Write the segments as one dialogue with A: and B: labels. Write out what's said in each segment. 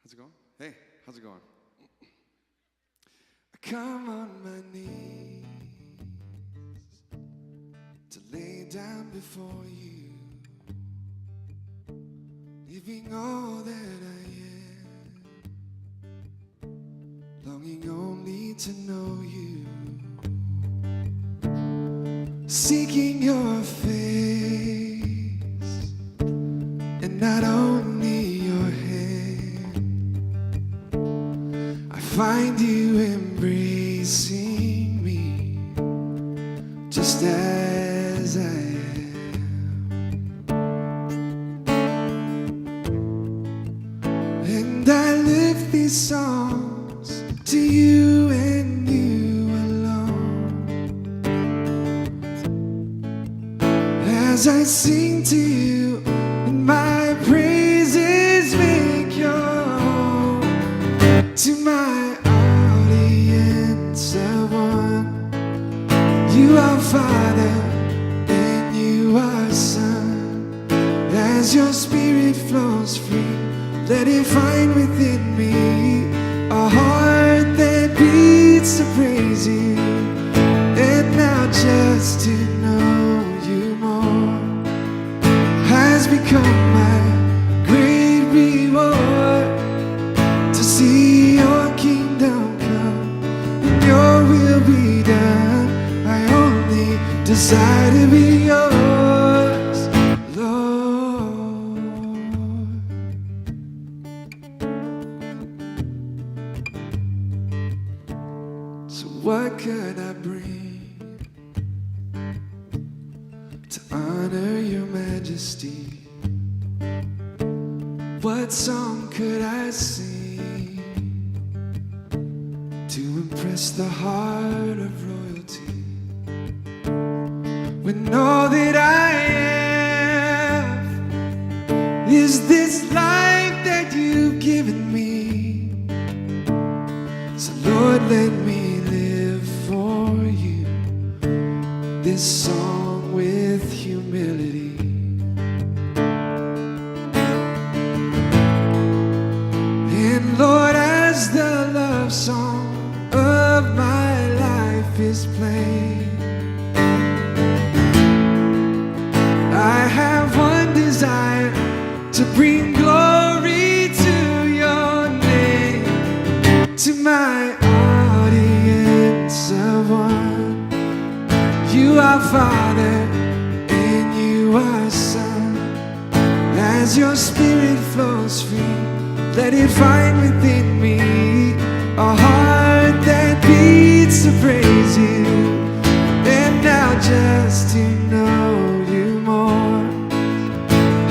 A: How's it going? Hey, how's it going? I come on my knees to lay down before you, leaving all that I am, longing only to know you, seeking your face and not only your hand. I find you embracing me just as I am, and I lift these songs to you and you alone. As I sing to you, and my praises make your home, to my audience of one, you are Father and you are Son. As your Spirit flows free, let it find within me a heart that beats to praise you. And now just to know you more has become my great reward. To see your kingdom come and your will be done, I only desire to be yours, Lord. So what could I bring to honor your majesty? What song could I sing to impress the heart of royalty, when all that I have is this life that you've given me? So Lord, let me live for you this song with humility. And Lord, as the love song of my life is played, I have one desire, to bring glory to your name, to my audience of one. You are Father and you are Son. As your Spirit flows free, let it find within me a heart that beats to praise you. And now just to know you more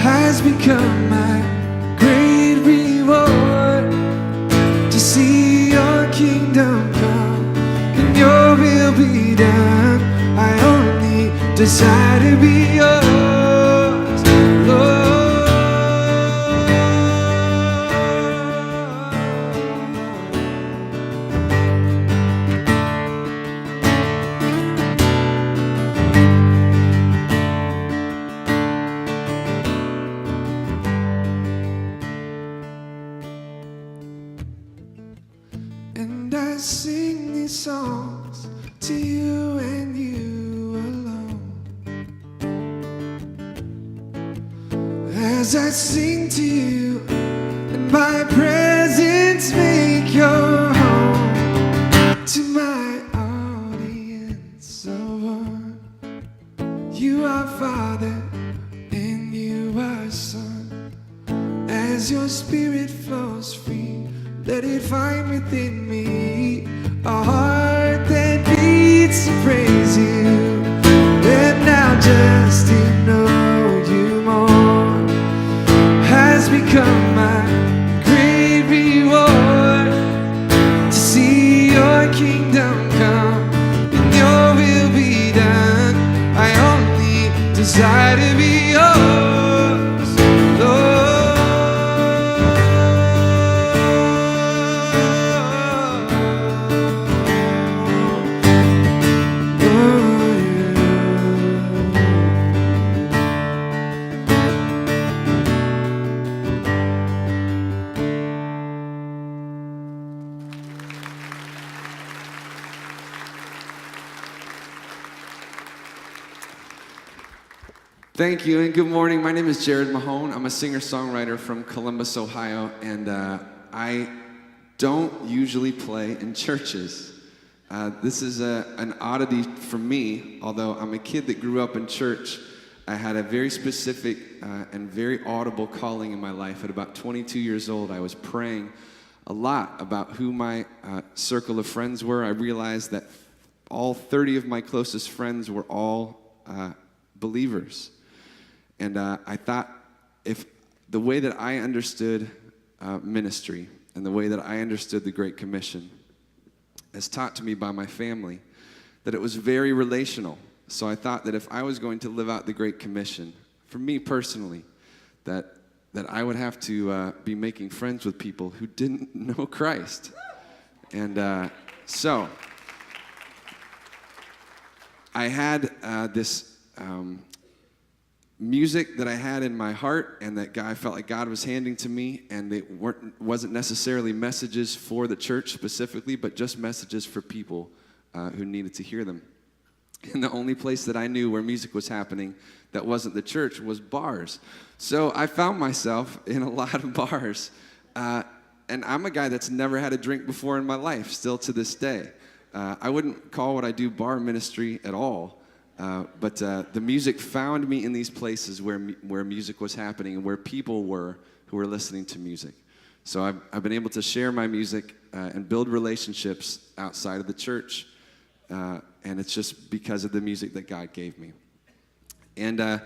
A: has become my great reward. To see your kingdom come and your will be done, I only desire to be yours, Lord. And I sing these songs to you and you alone. As I sing to you, and my presence make your home, to my audience of one. You are Father and you are Son. As your Spirit flows free, let it find within me a heart that beats to praise you. And now just to know you more has become my great reward. To see your kingdom come and your will be done, I only desire to be yours, Lord. Thank you and good morning. My name is Jared Mahone. I'm a singer-songwriter from Columbus, Ohio, and I don't usually play in churches. This is an oddity for me, although I'm a kid that grew up in church. I had a very specific and very audible calling in my life. At about 22 years old, I was praying a lot about who my circle of friends were. I realized that all 30 of my closest friends were all believers. And I thought if the way that I understood ministry and the way that I understood the Great Commission as taught to me by my family, that it was very relational. So I thought that if I was going to live out the Great Commission, for me personally, that I would have to be making friends with people who didn't know Christ. And so I had this music that I had in my heart and that I felt like God was handing to me, and it wasn't necessarily messages for the church specifically, but just messages for people who needed to hear them. And the only place that I knew where music was happening that wasn't the church was bars. So I found myself in a lot of bars, and I'm a guy that's never had a drink before in my life, still to this day. I wouldn't call what I do bar ministry at all. But the music found me in these places where music was happening and where people were who were listening to music. So I've been able to share my music and build relationships outside of the church, and it's just because of the music that God gave me. And a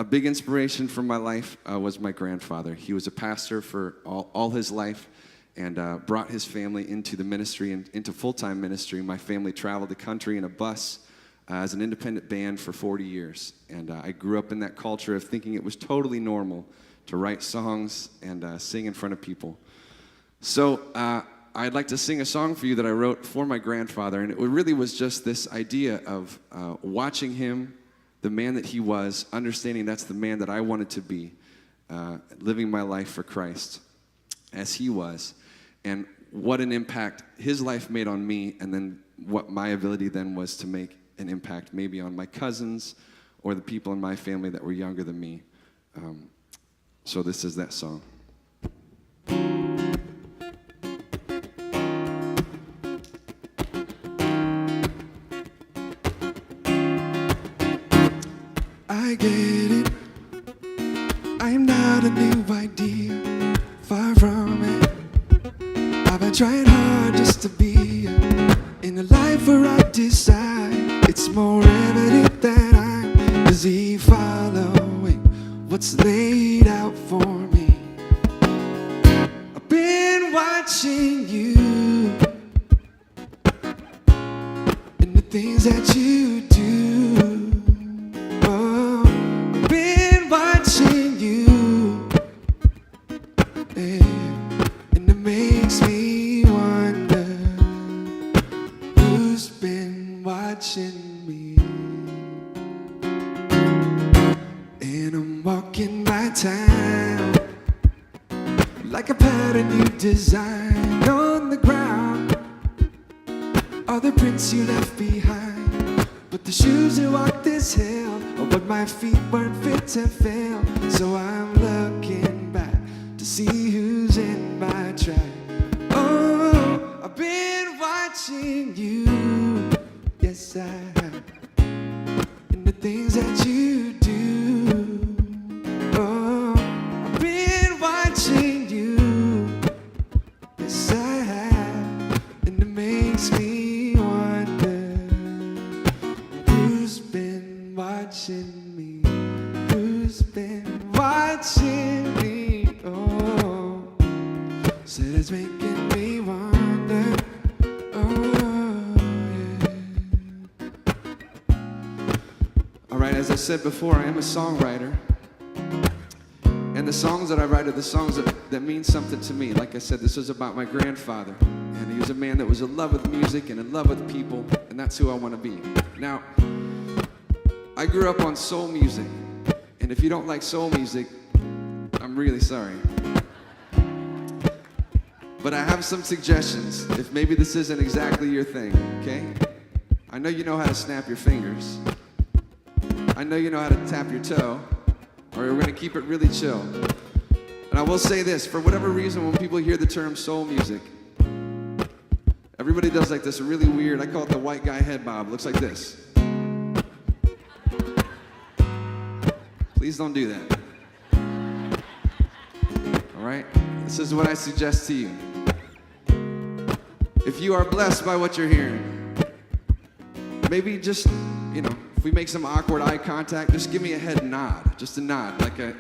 A: big inspiration for my life was my grandfather. He was a pastor for all his life and brought his family into the ministry and into full-time ministry. My family traveled the country in a bus as an independent band for 40 years. And I grew up in that culture of thinking it was totally normal to write songs and sing in front of people. So I'd like to sing a song for you that I wrote for my grandfather, and it really was just this idea of watching him, the man that he was, understanding that's the man that I wanted to be, living my life for Christ as he was, and what an impact his life made on me, and then what my ability then was to make an impact maybe on my cousins or the people in my family that were younger than me. So this is that song. I get it. I am not a new idea. Far from it. I've been trying hard just to be in a life where I decide it's more evident that I'm busy following what's laid out for me. I've been watching you and the things that you do. Oh, I've been watching you, and it makes me wonder who's been watching me. And I'm walking by town like a pattern you designed on the ground. All the prints you left behind, but the shoes that walk this hill are what my feet weren't fit to fill. So I'm looking back to see who's in my track. Oh, I've been watching you. Yes, I have. And the things that you do. Oh, I've been watching you. Yes, I have. And it makes me wonder who's been watching me. Who's been watching me? Oh, so it's making me wonder. As I said before, I am a songwriter, and the songs that I write are the songs that mean something to me. Like I said, this was about my grandfather, and he was a man that was in love with music and in love with people, and that's who I want to be. Now, I grew up on soul music, and if you don't like soul music, I'm really sorry. But I have some suggestions, if maybe this isn't exactly your thing, okay? I know you know how to snap your fingers. I know you know how to tap your toe. or we're going to keep it really chill. And I will say this, for whatever reason, when people hear the term soul music, everybody does like this really weird, I call it the white guy head bob. It looks like this. Please don't do that. All right? This is what I suggest to you. If you are blessed by what you're hearing, maybe just, if we make some awkward eye contact, just give me a head nod. Just a nod, like a,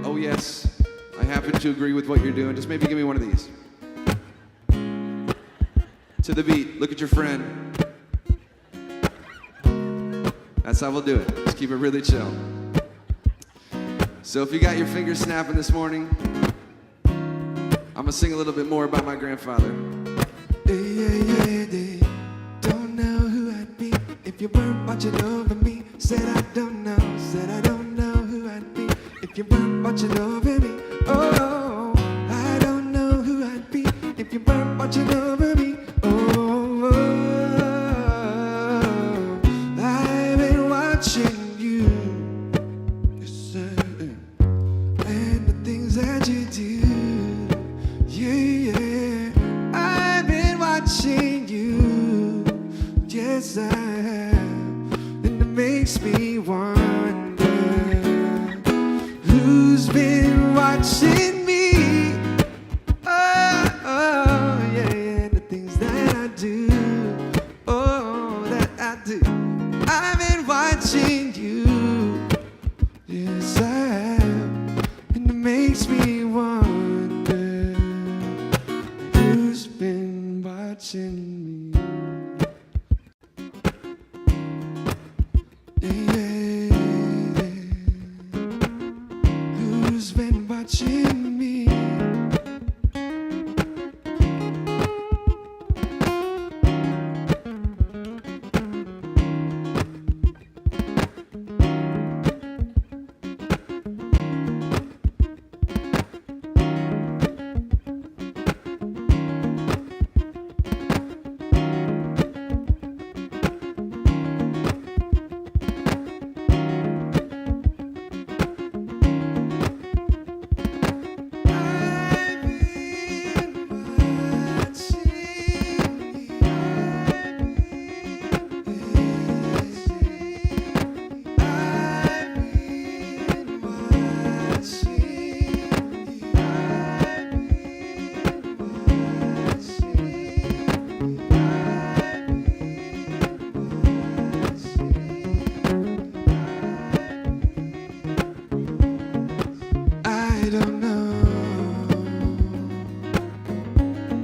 A: oh yes, I happen to agree with what you're doing. Just maybe give me one of these. To the beat, look at your friend. That's how we'll do it. Just keep it really chill. So if you got your fingers snapping this morning, I'm gonna sing a little bit more about my grandfather. Don't know who I'd be if you weren't watching over me. Said I don't know who I'd be if you weren't watching over me. Oh, I don't know who I'd be if you weren't watching over me. Oh, I've been watching you, yes, sir, and the things that you do, yeah. I've been watching you, yes, I have, and it makes me wonder who's been watching me. Oh, yeah, the things that I do, oh, that I do. I've been watching you, yes, I have, and it makes me wonder who's been watching me. Who's been watching me?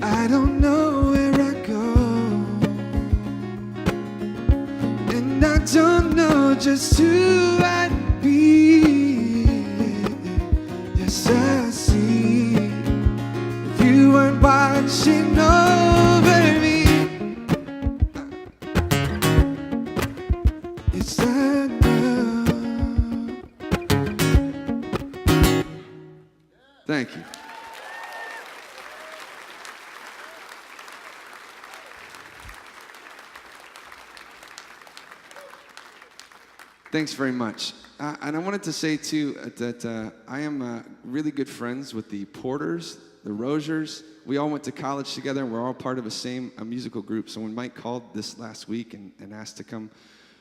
A: I don't know where I go, and I don't know just who I'd be. Yes, I see if you weren't watching over me. Yes, I know. Thank you. Thanks very much. And I wanted to say, too, that I am really good friends with the Porters, the Rosiers. We all went to college together, and we're all part of a same musical group. So when Mike called this last week and asked to come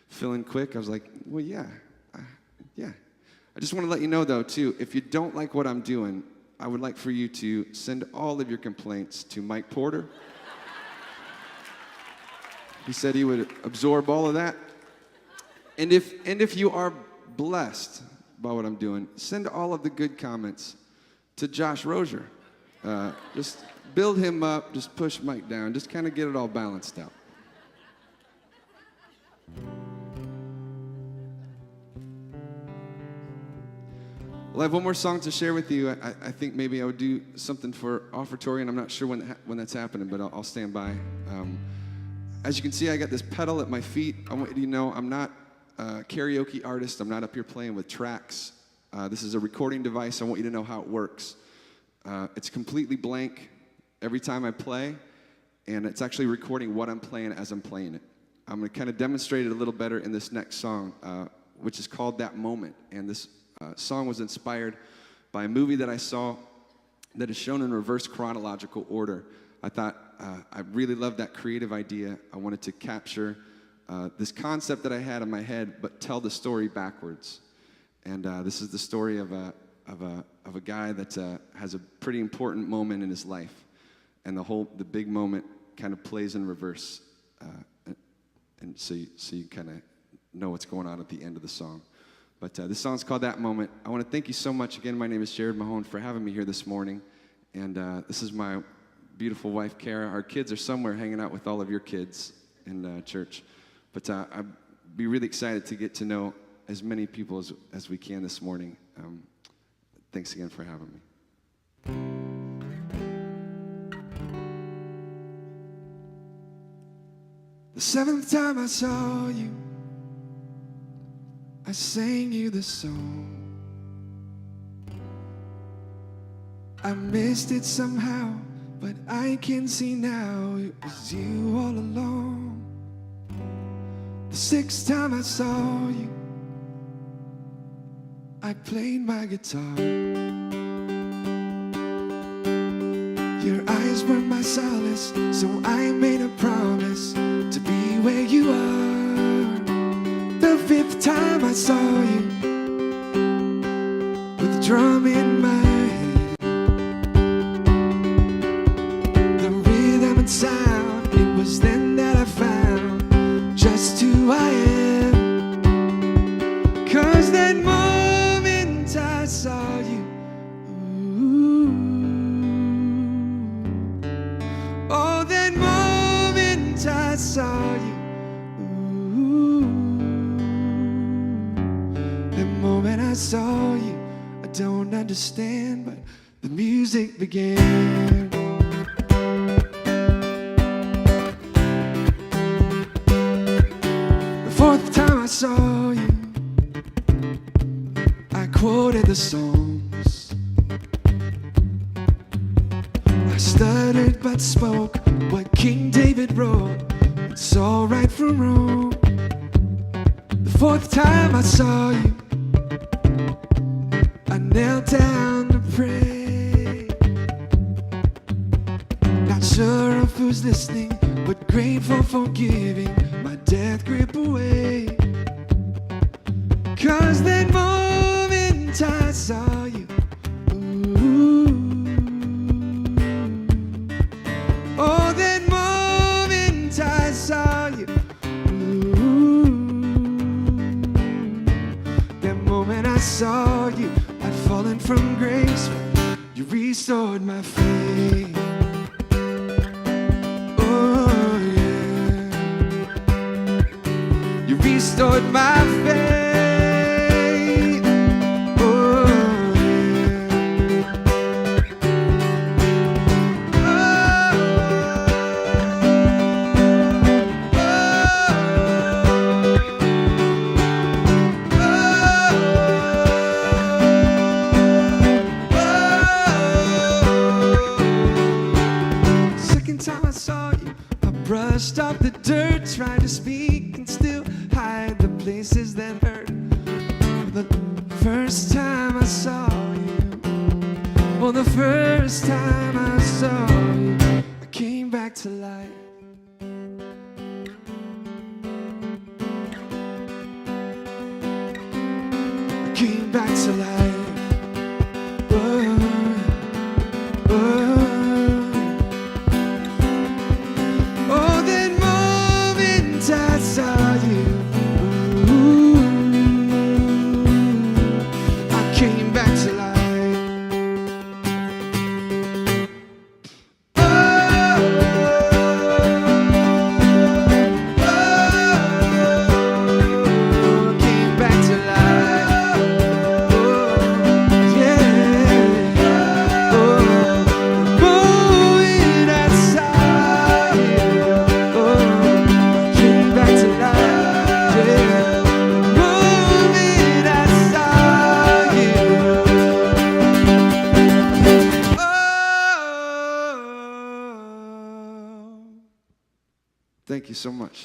A: fill in quick, I was like, well, yeah. I just want to let you know, though, too, if you don't like what I'm doing, I would like for you to send all of your complaints to Mike Porter. He said he would absorb all of that. And if you are blessed by what I'm doing, send all of the good comments to Josh Rosier. Just build him up, just push Mike down, just kind of get it all balanced out. Well, I have one more song to share with you. I think maybe I would do something for offertory, and I'm not sure when that's happening, but I'll stand by. As you can see, I got this pedal at my feet. I want you to know I'm not a karaoke artist. I'm not up here playing with tracks. This is a recording device. I want you to know how it works. It's completely blank every time I play, and it's actually recording what I'm playing as I'm playing it. I'm going to kind of demonstrate it a little better in this next song, which is called That Moment. And this song was inspired by a movie that I saw that is shown in reverse chronological order. I thought I really loved that creative idea. I wanted to capture this concept that I had in my head, but tell the story backwards. And this is the story of a guy that has a pretty important moment in his life, and the big moment kind of plays in reverse, and so you kind of know what's going on at the end of the song. But this song's called That Moment. I want to thank you so much again. My name is Jared Mahone, for having me here this morning, and this is my beautiful wife, Kara. Our kids are somewhere hanging out with all of your kids in church. But I'd be really excited to get to know as many people as we can this morning. Thanks again for having me. The seventh time I saw you, I sang you the song. I missed it somehow, but I can see now it was you all along. The sixth time I saw you, I played my guitar. Your eyes were my solace, so I made a promise to be where you are. The fifth time I saw you, with a drum in my hand, the rhythm and sound, it was then that I found just who I am. 'Cause that moment I saw you, ooh. Oh, that moment I saw you, ooh. The moment I saw you, I don't understand, but the music began. The fourth time I saw you, I quoted the Psalms. I stuttered but spoke what King David wrote. It's all right from wrong. The fourth time I saw you, I knelt down to pray. Not sure of who's listening, but grateful for giving my death grip away. 'Cause that moment I saw you, ooh. Oh, that moment I saw you, ooh. That moment I saw you, I'd fallen from grace, but you restored my faith. Oh yeah, you restored my faith. Brushed off the dirt, tried to speak and still hide the places that hurt. The first time I saw you, well, the first time I saw you, I came back to life. I came back to life. Oh, oh. I saw you, ooh. I came back to life. Oh, oh, came back to life. Oh, yeah. Oh, the moment I saw you, oh. Back to life, yeah. The moment I saw you. Oh. Thank you so much.